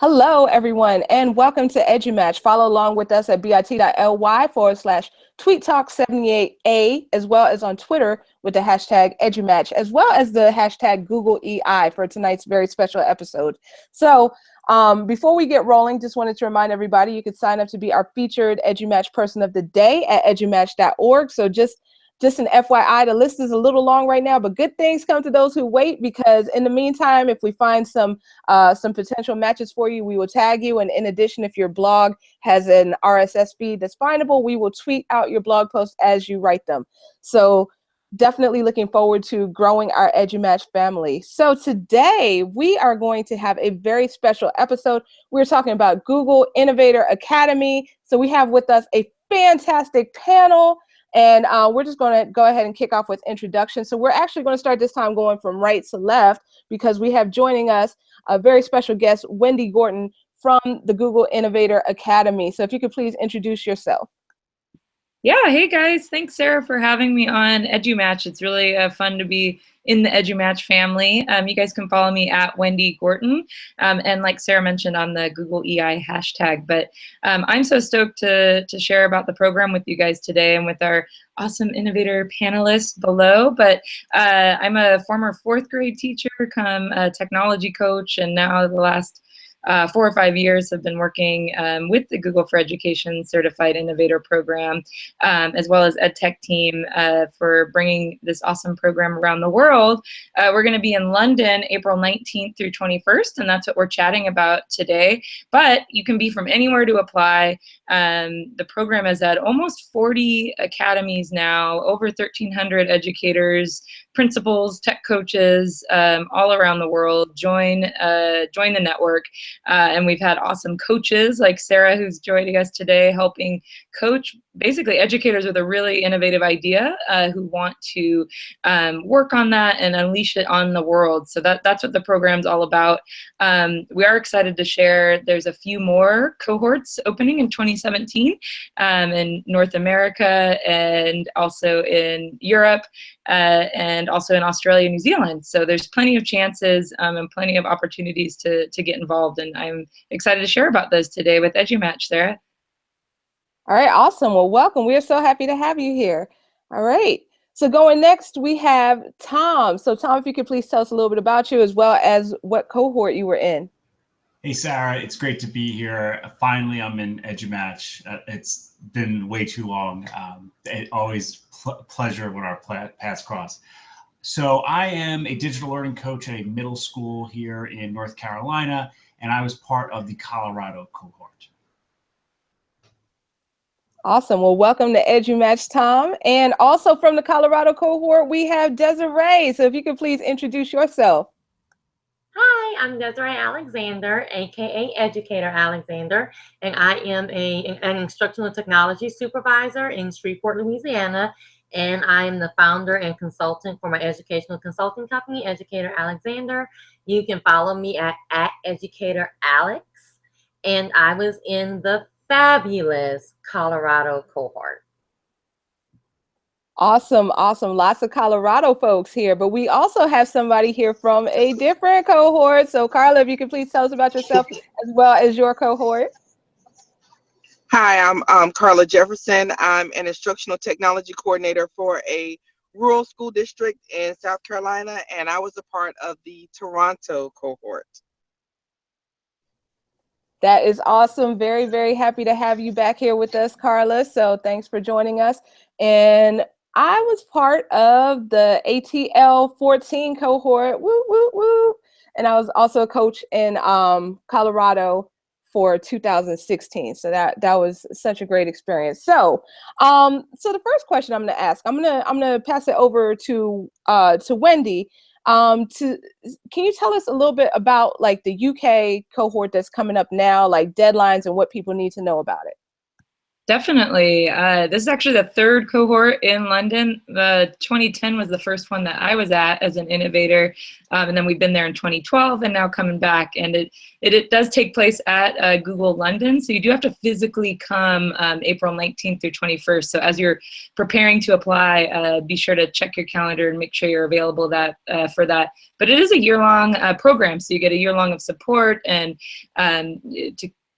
Hello, everyone, and welcome to EduMatch. Follow along with us at bit.ly/tweettalk78A, as well as on Twitter with the hashtag EduMatch, as well as the hashtag Google EI for tonight's very special episode. So before we get rolling, just wanted to remind everybody you could sign up to be our featured EduMatch person of the day at edumatch.org. So just an FYI, the list is a little long right now, but good things come to those who wait, because in the meantime, if we find some potential matches for you, we will tag you. And in addition, if your blog has an RSS feed that's findable, we will tweet out your blog posts as you write them. So definitely looking forward to growing our EduMatch family. So today we are going to have a very special episode. We're talking about Google Innovator Academy. So we have with us a fantastic panel. And we're just going to go ahead and kick off with introductions. So we're actually going to start this time going from right to left, because we have joining us a very special guest, Wendy Gorton from the Google Innovator Academy. So if you could please introduce yourself. Yeah, hey guys, thanks Sarah for having me on EduMatch. It's really fun to be in the EduMatch family. You guys can follow me at Wendy Gorton, and like Sarah mentioned, on the Google EI hashtag. But I'm so stoked to share about the program with you guys today and with our awesome innovator panelists below. But I'm a former fourth grade teacher, come a technology coach, and now the last 4 or 5 years have been working with the Google for Education Certified Innovator Program, as well as EdTech team for bringing this awesome program around the world. We're going to be in London April 19th through 21st, and that's what we're chatting about today. But you can be from anywhere to apply. The program has had almost 40 academies now, over 1,300 educators, principals, tech coaches all around the world join the network. And we've had awesome coaches like Sarah, who's joining us today, helping coach basically educators with a really innovative idea who want to work on that and unleash it on the world. So that's what the program's all about. We are excited to share there's a few more cohorts opening in 2017 in North America, and also in Europe, and also in Australia and New Zealand. So there's plenty of chances and plenty of opportunities to get involved. And I'm excited to share about those today with EduMatch, Sarah. All right, awesome. Well, welcome. We are so happy to have you here. All right. So going next, we have Tom. So Tom, if you could please tell us a little bit about you, as well as what cohort you were in. Hey, Sarah, it's great to be here. Finally, I'm in EduMatch. It's been way too long. Always pleasure when our paths cross. So I am a digital learning coach at a middle school here in North Carolina, and I was part of the Colorado cohort. Awesome. Well, welcome to EduMatch, Tom. And also from the Colorado cohort, we have Desiree. So if you could please introduce yourself. Hi, I'm Desiree Alexander, aka Educator Alexander, and I am an instructional technology supervisor in Shreveport, Louisiana, and I am the founder and consultant for my educational consulting company, Educator Alexander. You can follow me at Educator Alex, and I was in the fabulous Colorado cohort. Awesome, awesome. Lots of Colorado folks here, but we also have somebody here from a different cohort. So Carla, if you could please tell us about yourself as well as your cohort. Hi, I'm Carla Jefferson. I'm an instructional technology coordinator for a rural school district in South Carolina, and I was a part of the Toronto cohort. That is awesome. Very, very happy to have you back here with us, Carla. So thanks for joining us. And I was part of the ATL 14 cohort. Woo, woo, woo. And I was also a coach in Colorado for 2016. So that was such a great experience. So so the first question I'm going to ask, I'm going to pass it over to Wendy. Can you tell us a little bit about like the UK cohort that's coming up now, like deadlines and what people need to know about it? Definitely. This is actually the third cohort in London. The 2010 was the first one that I was at as an innovator, and then we've been there in 2012 and now coming back. And it does take place at Google London, so you do have to physically come April 19th through 21st. So as you're preparing to apply, be sure to check your calendar and make sure you're available for that. But it is a year-long program, so you get a year long of support and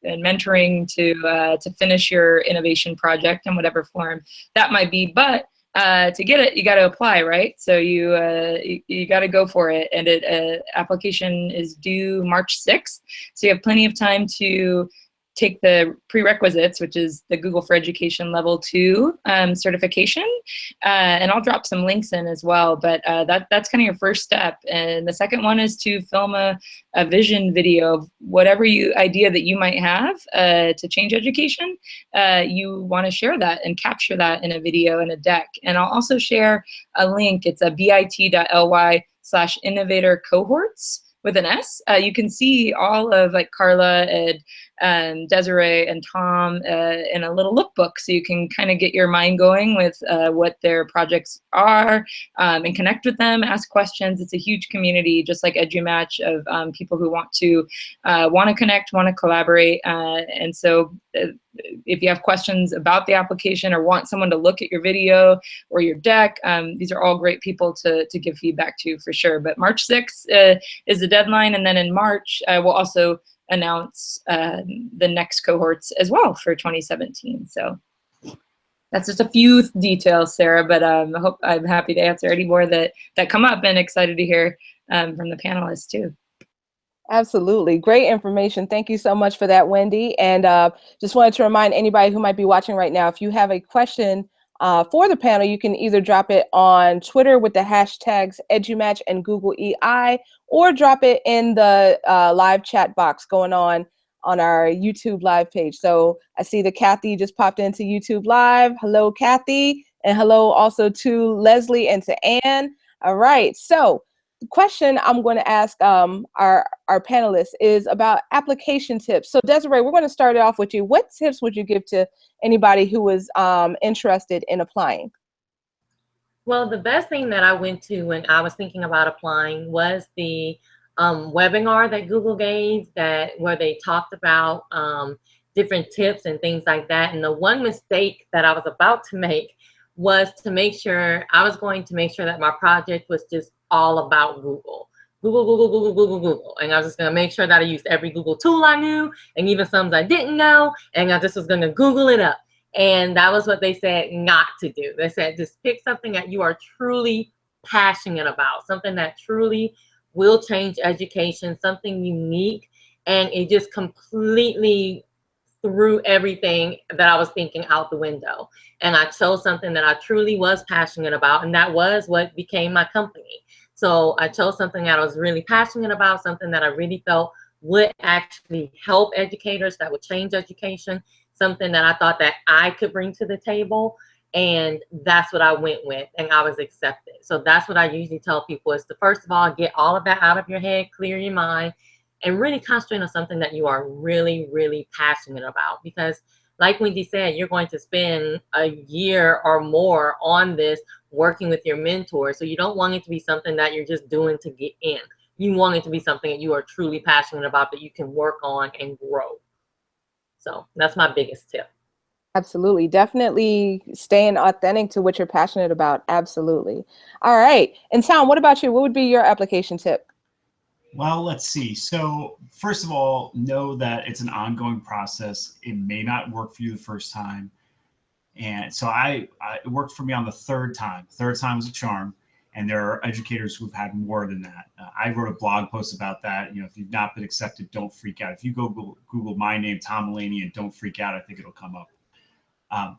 mentoring to finish your innovation project in whatever form that might be. But to get it, you got to apply, right? So you got to go for it, and application is due March 6th. So you have plenty of time to take the prerequisites, which is the Google for Education Level 2 certification. And I'll drop some links in as well, but that's kind of your first step. And the second one is to film a vision video of whatever idea that you might have to change education. You want to share that and capture that in a video and a deck. And I'll also share a link. It's a bit.ly/innovator cohorts with an S. You can see all of like Carla and Desiree and Tom in a little lookbook, so you can kind of get your mind going with what their projects are and connect with them, ask questions. It's a huge community, just like EduMatch, of people who want to connect, want to collaborate. And so if you have questions about the application or want someone to look at your video or your deck, these are all great people to give feedback to for sure. But March 6th is the deadline, and then in March we'll also announce the next cohorts as well for 2017. So that's just a few details, Sarah, but I'm happy to answer any more that come up, and excited to hear from the panelists too. Absolutely. Great information. Thank you so much for that, Wendy. And just wanted to remind anybody who might be watching right now, if you have a question for the panel, you can either drop it on Twitter with the hashtags EduMatch and Google EI, or drop it in the live chat box going on our YouTube live page. So I see that Kathy just popped into YouTube Live. Hello, Kathy. And hello also to Leslie and to Anne. All right. So the question I'm going to ask our panelists is about application tips. So Desiree, we're going to start it off with you. What tips would you give to anybody who was interested in applying? Well, the best thing that I went to when I was thinking about applying was the webinar that Google gave, where they talked about different tips and things like that. And the one mistake that I was about to make was to make sure that my project was just all about Google. Google, Google, Google, Google, Google. And I was just going to make sure that I used every Google tool I knew, and even some I didn't know, and I just was going to Google it up. And that was what they said not to do. They said just pick something that you are truly passionate about, something that truly will change education, something unique. And it just completely threw everything that I was thinking out the window. And I chose something that I truly was passionate about, and that was what became my company. So I chose something that I was really passionate about, something that I really felt would actually help educators, that would change education, something that I thought that I could bring to the table. And that's what I went with, and I was accepted. So that's what I usually tell people, is to first of all, get all of that out of your head, clear your mind, and really concentrate on something that you are really, really passionate about. Because like Wendy said, you're going to spend a year or more on this working with your mentor. So you don't want it to be something that you're just doing to get in. You want it to be something that you are truly passionate about, that you can work on and grow. So that's my biggest tip. Absolutely. Definitely staying authentic to what you're passionate about. Absolutely. All right. And Tom, what about you? What would be your application tip? Well, let's see. So first of all, know that it's an ongoing process. It may not work for you the first time. And so it worked for me on the third time. Third time was a charm. And there are educators who've had more than that. I wrote a blog post about that. You know, if you've not been accepted, don't freak out. If you Google my name, Tom Mulaney, and don't freak out, I think it'll come up.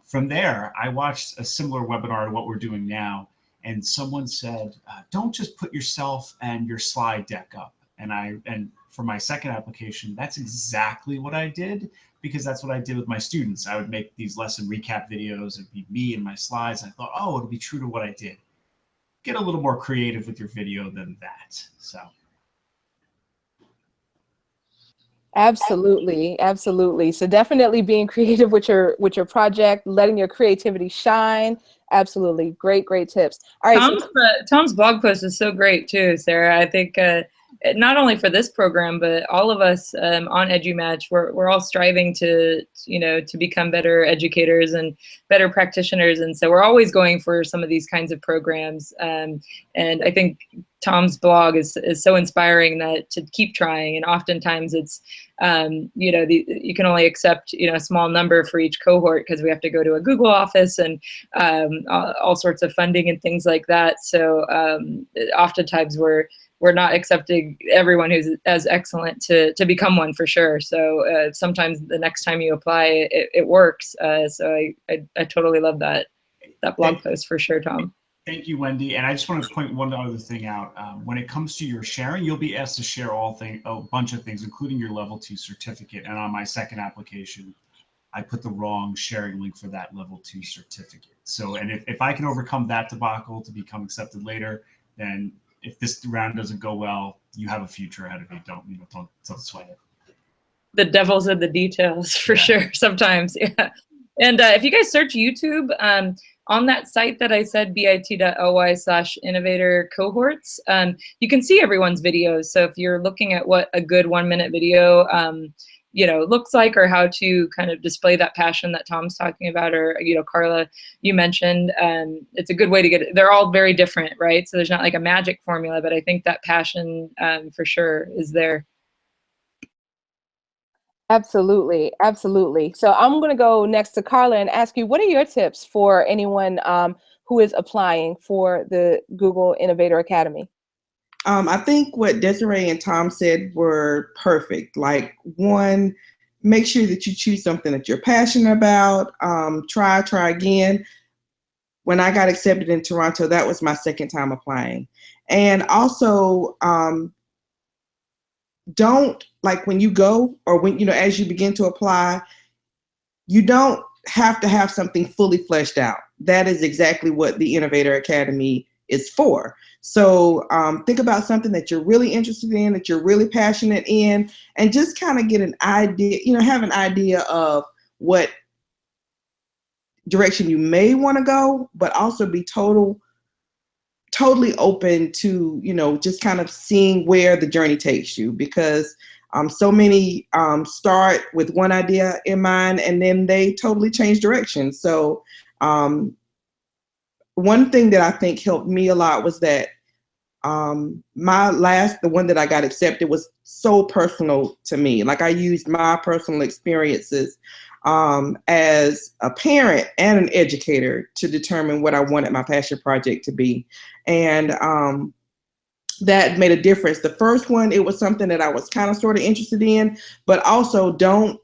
From there, I watched a similar webinar to what we're doing now. And someone said, don't just put yourself and your slide deck up. And for my second application, that's exactly what I did, because that's what I did with my students. I would make these lesson recap videos. It'd be me and my slides. I thought, oh, it'll be true to what I did. Get a little more creative with your video than that. So. Absolutely, absolutely. So definitely being creative with your project, letting your creativity shine. Absolutely, great tips. All right, so Tom's blog post is so great too, Sarah. I think not only for this program, but all of us on EduMatch, we're all striving to to become better educators and better practitioners, and so we're always going for some of these kinds of programs. And I think Tom's blog is so inspiring that to keep trying. And oftentimes it's you can only accept a small number for each cohort because we have to go to a Google office and all sorts of funding and things like that. So oftentimes we're not accepting everyone who's as excellent to become one for sure. So sometimes the next time you apply, it works. So I totally love that blog post for sure, Tom. Thank you, Wendy. And I just want to point one other thing out. When it comes to your sharing, you'll be asked to share a bunch of things, including your level 2 certificate. And on my second application, I put the wrong sharing link for that level 2 certificate. So, and if I can overcome that debacle to become accepted later, then if this round doesn't go well, you have a future ahead of you. Don't sweat it. The devil's in the details for sure sometimes. Yeah. And if you guys search YouTube, on that site that I said, bit.ly/innovator cohorts, you can see everyone's videos. So if you're looking at what a good 1-minute video looks like, or how to kind of display that passion that Tom's talking about, or Carla, you mentioned, it's a good way to get it. They're all very different, right? So there's not like a magic formula, but I think that passion for sure is there. absolutely, absolutely. So I'm going to go next to Carla and ask you, what are your tips for anyone who is applying for the Google Innovator Academy? I think what Desiree and Tom said were perfect. Like, one, make sure that you choose something that you're passionate about. Try again. When I got accepted in Toronto, that was my second time applying. And also, don't, like, when you go, or when, as you begin to apply, you don't have to have something fully fleshed out. That is exactly what the Innovator Academy is for. So think about something that you're really interested in, that you're really passionate in, and just kind of get an idea, have an idea of what direction you may want to go, but also be totally open to, just kind of seeing where the journey takes you, because so many start with one idea in mind and then they totally change direction. So one thing that I think helped me a lot was that the one that I got accepted was so personal to me. Like, I used my personal experiences as a parent and an educator to determine what I wanted my passion project to be. And that made a difference. The first one, it was something that I was kind of sort of interested in, but also don't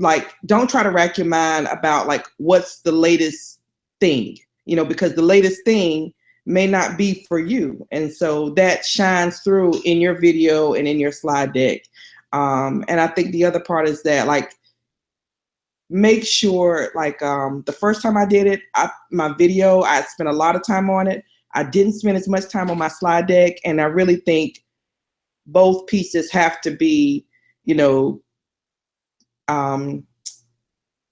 try to rack your mind about like what's the latest thing, because the latest thing may not be for you. And so that shines through in your video and in your slide deck. And I think the other part is that, like, make sure, like, the first time I did it, my video, I spent a lot of time on it. I didn't spend as much time on my slide deck. And I really think both pieces have to be,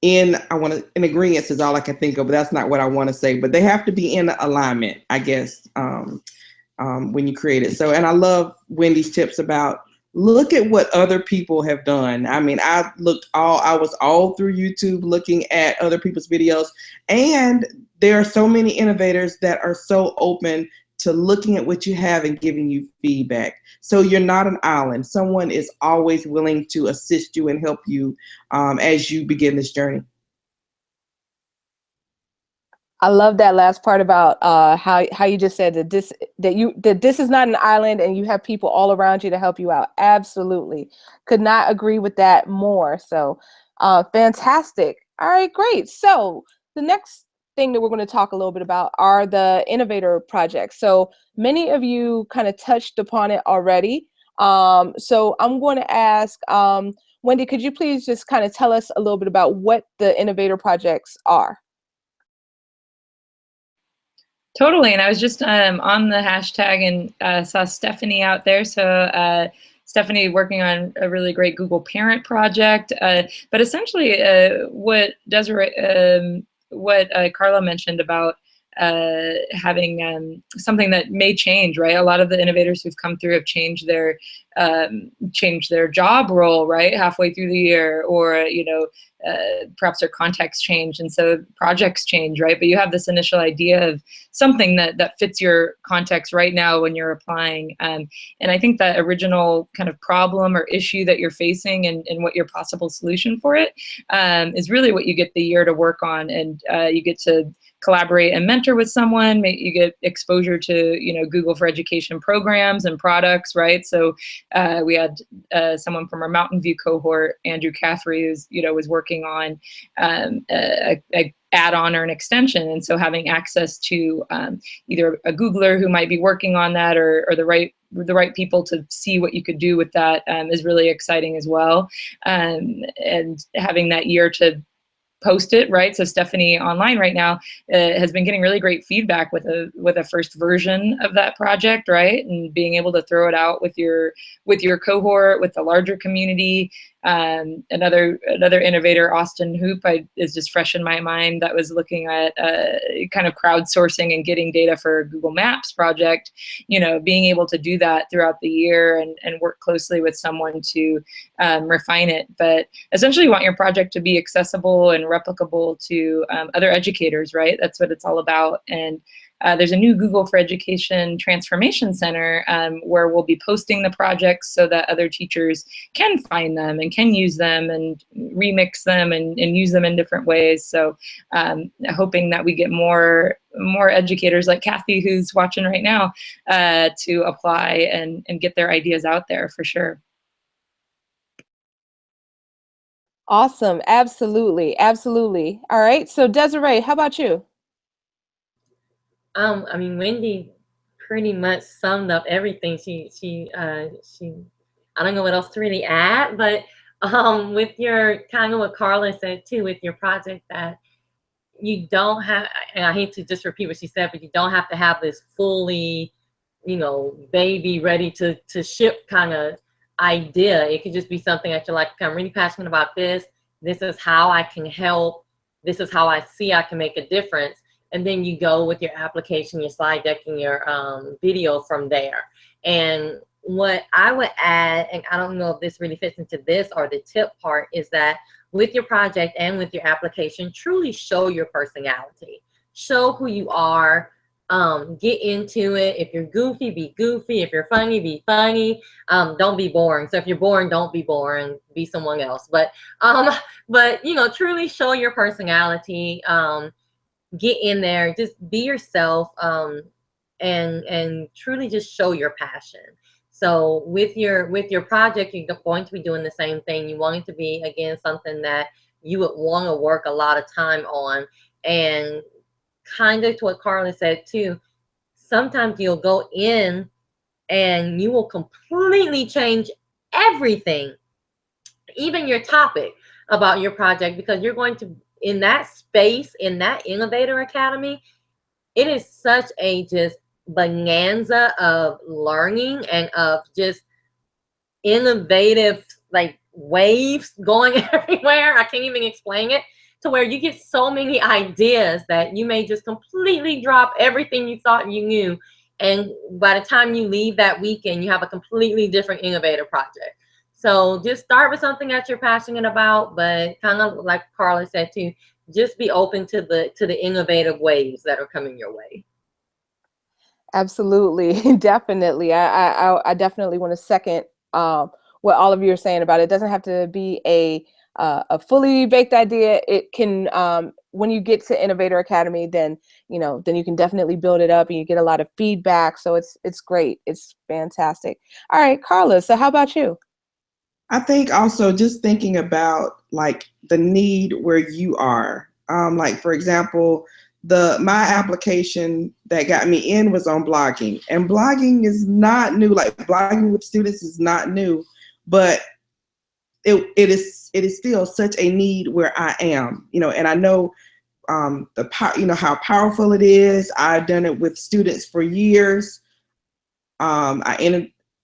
in agreement is all I can think of, but that's not what I want to say. But they have to be in alignment, I guess, when you create it. So, and I love Wendy's tips about look at what other people have done. I mean, I was all through YouTube looking at other people's videos, and there are so many innovators that are so open to looking at what you have and giving you feedback. So you're not an island. Someone is always willing to assist you and help you as you begin this journey. I love that last part about how you just said that this is not an island and you have people all around you to help you out. Absolutely. Could not agree with that more. So fantastic. All right, great. So the next thing that we're going to talk a little bit about are the Innovator projects. So many of you kind of touched upon it already. So I'm going to ask, Wendy, could you please just kind of tell us a little bit about what the Innovator projects are? Totally. And I was just on the hashtag and saw Stephanie out there. So Stephanie working on a really great Google Parent project. But essentially, what Carla mentioned about having something that may change, right? A lot of the innovators who've come through have changed their job role, right, halfway through the year, or perhaps their context changed, and so projects change, right? But you have this initial idea of something that fits your context right now when you're applying, and I think that original kind of problem or issue that you're facing and what your possible solution for it is really what you get the year to work on, and you get to collaborate and mentor with someone. You get exposure to Google for Education programs and products, right? So we had someone from our Mountain View cohort, Andrew Caffrey, who's was working on a add-on or an extension, and so having access to either a Googler who might be working on that, or the right people to see what you could do with that is really exciting as well, and having that year to post it, right? So Stephanie online right now has been getting really great feedback with a first version of that project, right? And being able to throw it out with your cohort, with the larger community. Another innovator, Austin Hoop, is just fresh in my mind, that was looking at kind of crowdsourcing and getting data for a Google Maps project. Being able to do that throughout the year and work closely with someone to refine it. But essentially, you want your project to be accessible and replicable to other educators, right? That's what it's all about. And there's a new Google for Education Transformation Center where we'll be posting the projects so that other teachers can find them and can use them and remix them and use them in different ways. So hoping that we get more educators like Kathy, who's watching right now, to apply and get their ideas out there for sure. Awesome. Absolutely. Absolutely. All right. So Desiree, how about you? I mean, Wendy pretty much summed up everything. She I don't know what else to really add, but with your kind of what Carla said too, with your project, that you don't have, and I hate to just repeat what she said, but you don't have to have this fully, baby ready to ship kind of idea. It could just be something that you're like, I'm really passionate about this. This is how I can help. This is how I see I can make a difference. And then you go with your application, your slide deck, and your video from there. And what I would add, and I don't know if this really fits into this or the tip part, is that with your project and with your application, truly show your personality. Show who you are. Get into it. If you're goofy, be goofy. If you're funny, be funny. Don't be boring. So if you're boring, don't be boring. Be someone else. But truly show your personality. Get in there, just be yourself, and truly just show your passion. So with your project, you're going to be doing the same thing. You want it to be, again, something that you would want to work a lot of time on. And kind of to what Carla said too, sometimes you'll go in and you will completely change everything, even your topic about your project, because you're going to, in that space, in that Innovator Academy, it is such a just bonanza of learning and of just innovative waves going everywhere. I can't even explain it, to where you get so many ideas that you may just completely drop everything you thought you knew. And by the time you leave that weekend, you have a completely different Innovator project. So just start with something that you're passionate about, but kind of like Carla said too, just be open to the innovative waves that are coming your way. Absolutely, definitely. I definitely want to second what all of you are saying about it. It doesn't have to be a fully baked idea. It can, when you get to Innovator Academy, then you can definitely build it up and you get a lot of feedback. So it's great. It's fantastic. All right, Carla. So how about you? I think also just thinking about the need where you are. For example, my application that got me in was on blogging, and blogging is not new. Blogging with students is not new, but it is still such a need where I am. And I know how powerful it is. I've done it with students for years. I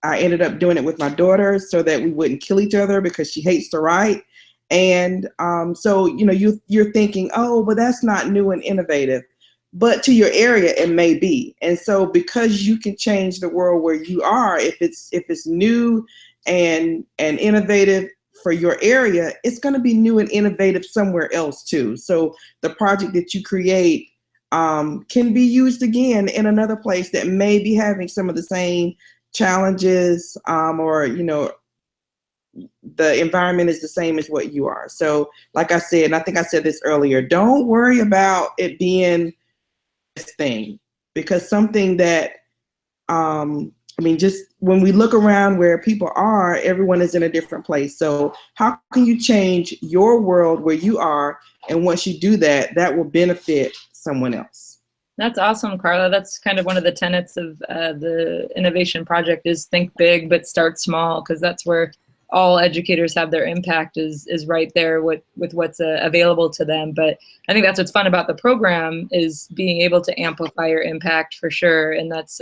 I ended up doing it with my daughter so that we wouldn't kill each other because she hates to write. And so, you're thinking, oh, but that's not new and innovative. But to your area, it may be. And so because you can change the world where you are, if it's new and innovative for your area, it's going to be new and innovative somewhere else too. So the project that you create can be used again in another place that may be having some of the same challenges, or the environment is the same as what you are. So like I said, and I think I said this earlier, don't worry about it being this thing, because something that just when we look around where people are, everyone is in a different place. So how can you change your world where you are? And once you do that, that will benefit someone else. That's awesome, Carla. That's kind of one of the tenets of the Innovation Project is think big, but start small, because that's where all educators have their impact is right there with what's available to them. But I think that's what's fun about the program is being able to amplify your impact for sure. And that's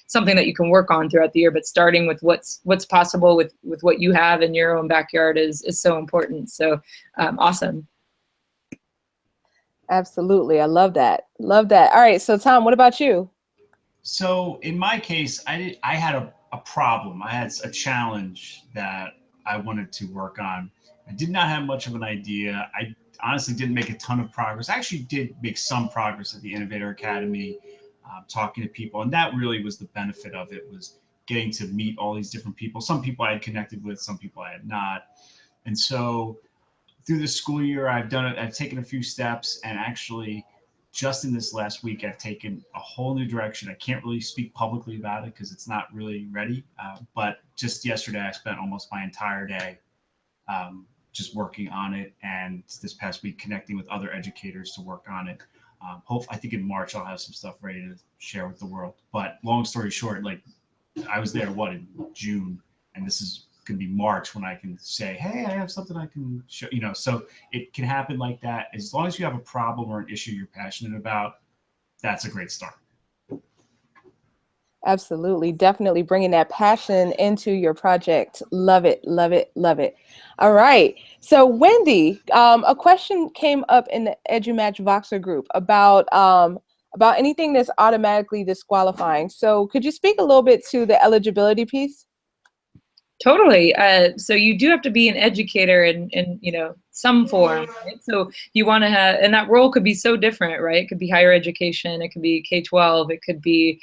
something that you can work on throughout the year, but starting with what's possible with what you have in your own backyard is so important. So awesome. Absolutely. I love that. Love that. All right. So Tom, what about you? So in my case, I had a problem. I had a challenge that I wanted to work on. I did not have much of an idea. I honestly didn't make a ton of progress. I actually did make some progress at the Innovator Academy, talking to people. And that really was the benefit of it, was getting to meet all these different people. Some people I had connected with, some people I had not. And so through the school year, I've taken a few steps, and actually just in this last week, I've taken a whole new direction. I can't really speak publicly about it because it's not really ready. But just yesterday, I spent almost my entire day just working on it, and this past week connecting with other educators to work on it. I think in March I'll have some stuff ready to share with the world. But long story short, like I was there in June, and this is going to be March when I can say, hey, I have something I can show, so it can happen like that. As long as you have a problem or an issue you're passionate about, that's a great start. Absolutely. Definitely bringing that passion into your project. Love it. Love it. Love it. All right. So Wendy, a question came up in the EduMatch Voxer group about anything that's automatically disqualifying. So could you speak a little bit to the eligibility piece? Totally. So you do have to be an educator in some form, right? So you want to have, and that role could be so different, right? It could be higher education, it could be K-12, it could be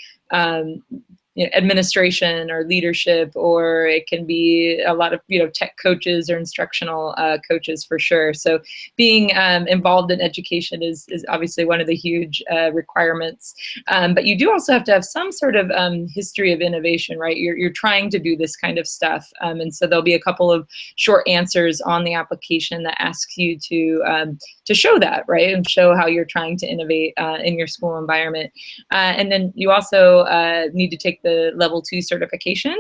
administration or leadership, or it can be a lot of tech coaches or instructional coaches for sure. So being involved in education is obviously one of the huge requirements. But you do also have to have some sort of history of innovation, right? You're trying to do this kind of stuff, and so there'll be a couple of short answers on the application that asks you to show that, right, and show how you're trying to innovate in your school environment. And then you also need to take the level 2 certification,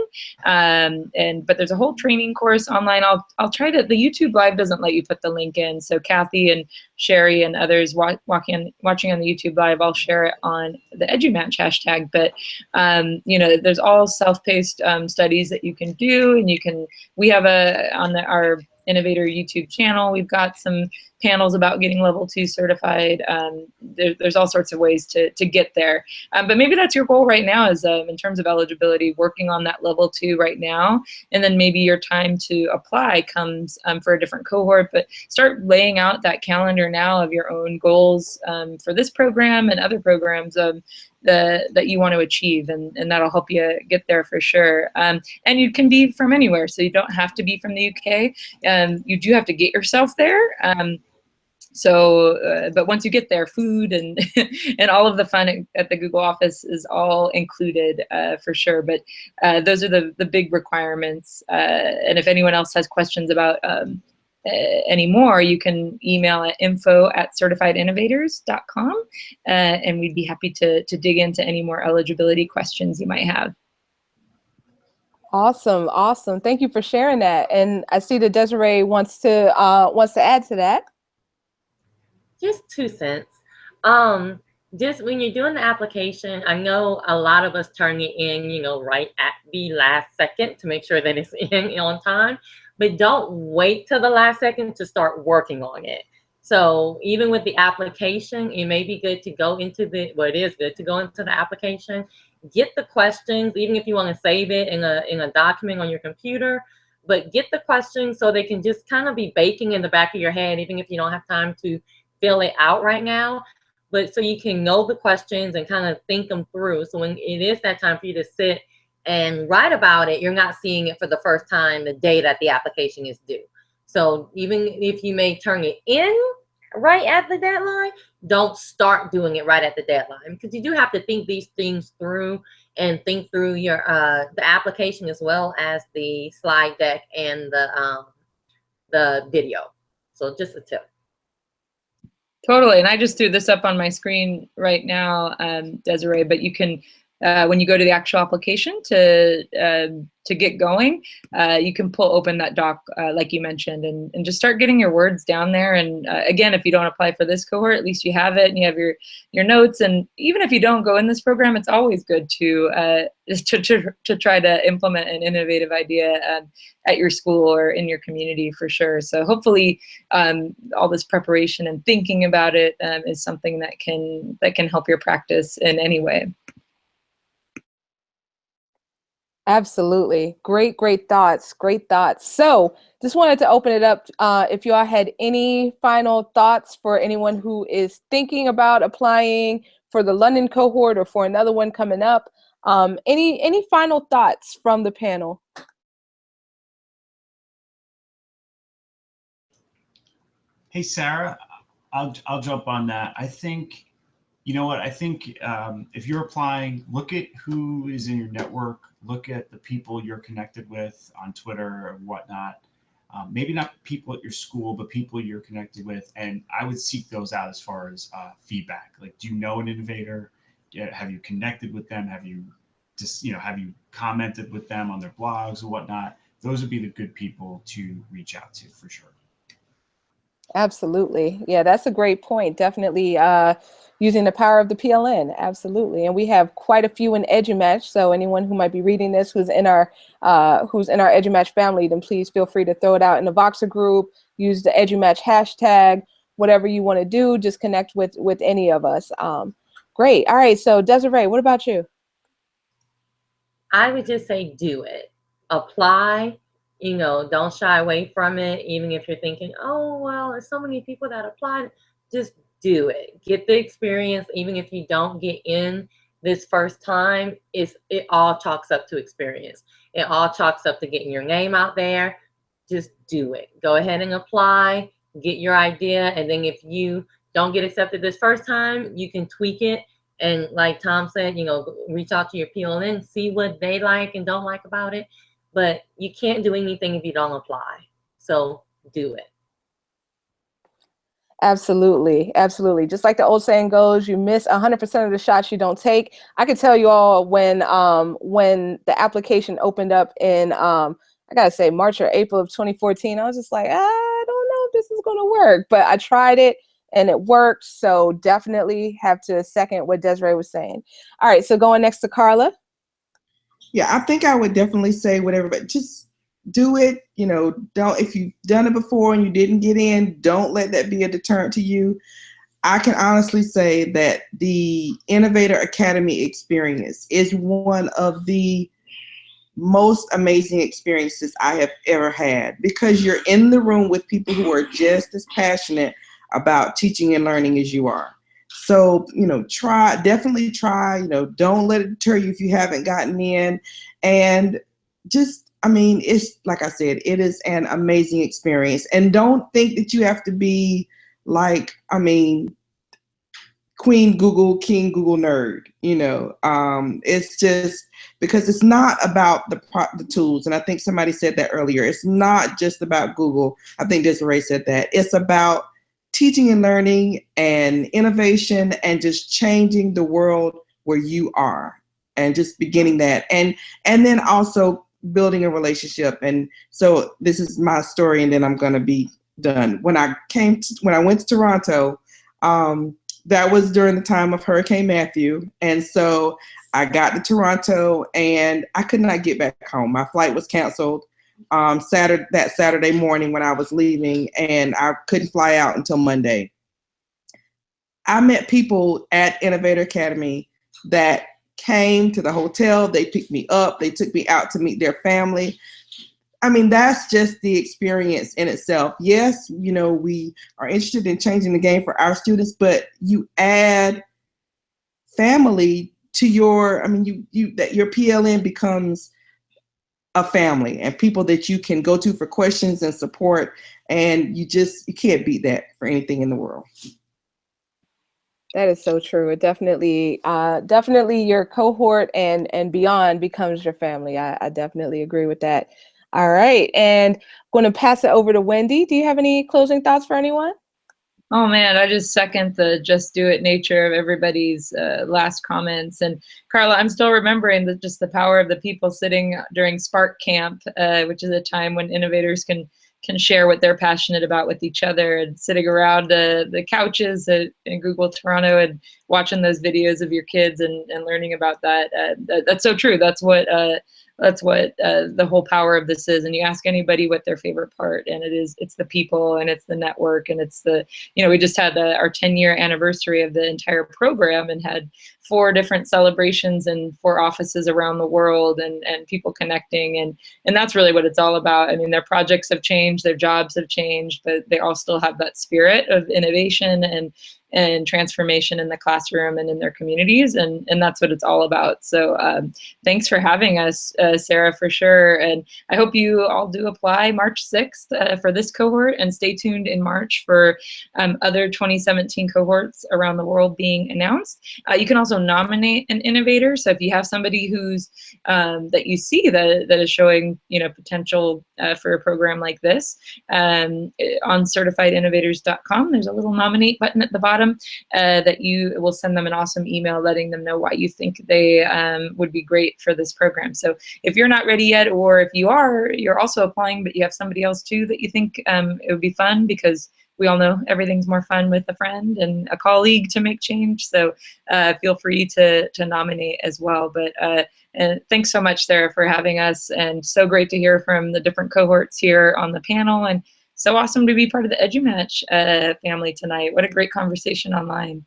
but there's a whole training course online. I'll try to. The YouTube live doesn't let you put the link in, so Kathy and Sherry and others watching on the YouTube live, I'll share it on the EduMatch hashtag. But there's all self-paced studies that you can do, and we have our Innovator YouTube channel, we've got some panels about getting level 2 certified. There's all sorts of ways to get there. But maybe that's your goal right now, is in terms of eligibility, working on that level 2 right now. And then maybe your time to apply comes for a different cohort. But start laying out that calendar now of your own goals for this program and other programs that you want to achieve, and that'll help you get there for sure. And you can be from anywhere, so you don't have to be from the UK. You do have to get yourself there. But once you get there, food and and all of the fun at the Google office is all included for sure. But those are the big requirements. And if anyone else has questions about any more, you can email at info@certifiedinnovators.com, and we'd be happy to dig into any more eligibility questions you might have. Awesome, awesome. Thank you for sharing that. And I see that Desiree wants to add to that. Just 2 cents. just when you're doing the application, I know a lot of us turn it in, right at the last second to make sure that it's in on time, but don't wait till the last second to start working on it. So even with the application, it may be good to go into it is good to go into the application, get the questions, even if you want to save it in a document on your computer, but get the questions so they can just kind of be baking in the back of your head, even if you don't have time to fill it out right now. But so you can know the questions and kind of think them through. So when it is that time for you to sit and write about it, you're not seeing it for the first time the day that the application is due. So even if you may turn it in right at the deadline, don't start doing it right at the deadline, because you do have to think these things through and think through your the application as well as the slide deck and the video. So just a tip. Totally, and I just threw this up on my screen right now, Desiree. But you can, when you go to the actual application to get going, you can pull open that doc, like you mentioned, and just start getting your words down there. And again, if you don't apply for this cohort, at least you have it and you have your notes. And even if you don't go in this program, it's always good to try to implement an innovative idea at your school or in your community for sure. So hopefully, all this preparation and thinking about it is something that can help your practice in any way. Absolutely. Great thoughts. Great thoughts. So just wanted to open it up. If you all had any final thoughts for anyone who is thinking about applying for the London cohort or for another one coming up, any final thoughts from the panel? Hey, Sarah, I'll jump on that. I think, you know what, I think if you're applying, look at who is in your network, look at the people you're connected with on Twitter or whatnot. Maybe not people at your school, but people you're connected with. And I would seek those out as far as feedback. Like, do you know an innovator? Have you connected with them? Have you have you commented with them on their blogs or whatnot? Those would be the good people to reach out to for sure. Absolutely. Yeah, that's a great point. Definitely using the power of the PLN. Absolutely. And we have quite a few in EduMatch. So anyone who might be reading this who's in our EduMatch family, then please feel free to throw it out in the Voxer group, use the EduMatch hashtag, whatever you want to do, just connect with any of us. Great. All right. So Desiree, what about you? I would just say do it. Apply. Don't shy away from it, even if you're thinking, oh, well, there's so many people that applied. Just do it. Get the experience. Even if you don't get in this first time, it all chalks up to experience. It all chalks up to getting your name out there. Just do it. Go ahead and apply, get your idea, and then if you don't get accepted this first time, you can tweak it. And like Tom said, reach out to your PLN, see what they like and don't like about it. But you can't do anything if you don't apply. So do it. Absolutely. Absolutely. Just like the old saying goes, you miss 100% of the shots you don't take. I can tell you all when the application opened up in, I gotta say, March or April of 2014, I was just like, I don't know if this is going to work, but I tried it and it worked. So definitely have to second what Desiree was saying. All right. So going next to Carla. Yeah, I think I would definitely say whatever, but just do it. Don't, if you've done it before and you didn't get in, don't let that be a deterrent to you. I can honestly say that the Innovator Academy experience is one of the most amazing experiences I have ever had, because you're in the room with people who are just as passionate about teaching and learning as you are. So, definitely try, don't let it deter you if you haven't gotten in. And just, it's like I said, it is an amazing experience. And don't think that you have to be like, Queen Google, King Google nerd, it's just because it's not about the tools. And I think somebody said that earlier. It's not just about Google. I think Desiree said that. It's about teaching and learning and innovation and just changing the world where you are and just beginning that. And then also building a relationship. And so this is my story and then I'm going to be done. When I went to Toronto, that was during the time of Hurricane Matthew. And so I got to Toronto and I could not get back home. My flight was canceled that Saturday morning when I was leaving, and I couldn't fly out until Monday. I met people at Innovator Academy that came to the hotel. They picked me up. They took me out to meet their family. I mean, that's just the experience in itself. Yes, you know, we are interested in changing the game for our students, but you add family to your, I mean, that your PLN becomes a family and people that you can go to for questions and support. And you can't beat that for anything in the world. That is so true. It definitely your cohort and beyond becomes your family. I definitely agree with that. All right. And I'm going to pass it over to Wendy. Do you have any closing thoughts for anyone? Oh man, I just second the just do it nature of everybody's last comments. And Carla, I'm still remembering just the power of the people sitting during Spark Camp, which is a time when innovators can share what they're passionate about with each other, and sitting around the couches in Google Toronto and watching those videos of your kids and learning about that. That's so true. That's what the whole power of this is. And you ask anybody what their favorite part, and it's the people, and it's the network, and it's we just had our 10-year anniversary of the entire program and had 4 different celebrations in 4 offices around the world, and people connecting, and that's really what it's all about. I mean, their projects have changed, their jobs have changed, but they all still have that spirit of innovation and transformation in the classroom and in their communities, and that's what it's all about. So thanks for having us, Sarah, for sure. And I hope you all do apply March 6th for this cohort, and stay tuned in March for other 2017 cohorts around the world being announced. You can also nominate an innovator. So if you have somebody who's that you see that is showing potential for a program like this, on certifiedinnovators.com, there's a little nominate button at the bottom that you will send them an awesome email letting them know why you think they would be great for this program. So if you're not ready yet, or if you're also applying, but you have somebody else too that you think it would be fun, because we all know everything's more fun with a friend and a colleague to make change. So feel free to nominate as well. But and thanks so much, Sarah, for having us, and so great to hear from the different cohorts here on the panel, and so awesome to be part of the EduMatch family tonight. What a great conversation online.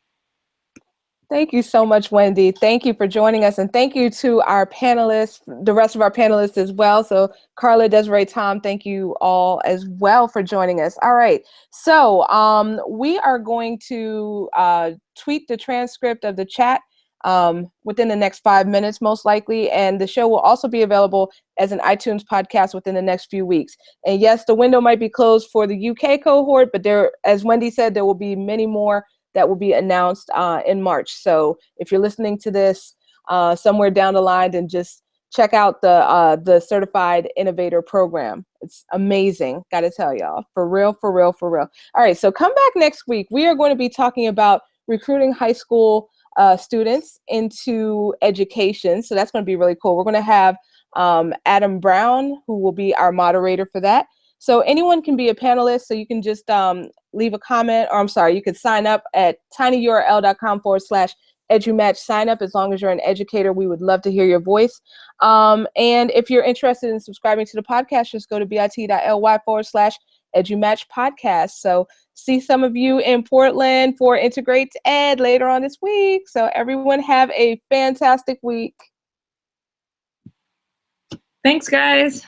Thank you so much, Wendy. Thank you for joining us, and thank you to our panelists, the rest of our panelists as well. So Carla, Desiree, Tom, thank you all as well for joining us. All right, so we are going to tweet the transcript of the chat within the next 5 minutes, most likely, and the show will also be available as an iTunes podcast within the next few weeks. And yes, the window might be closed for the UK cohort, but there, as Wendy said, there will be many more that will be announced in March. So if you're listening to this somewhere down the line, then just check out the Certified Innovator program. It's amazing, gotta tell y'all, for real, for real, for real. All right, so come back next week. We are going to be talking about recruiting high school students into education. So that's going to be really cool. We're going to have Adam Brown, who will be our moderator for that. So anyone can be a panelist. So you can just leave a comment, or I'm sorry, you could sign up at tinyurl.com/EduMatch sign up. As long as you're an educator, we would love to hear your voice. And if you're interested in subscribing to the podcast, just go to bit.ly/EduMatch podcast. So see some of you in Portland for Integrate Ed later on this week. So everyone have a fantastic week. Thanks, guys.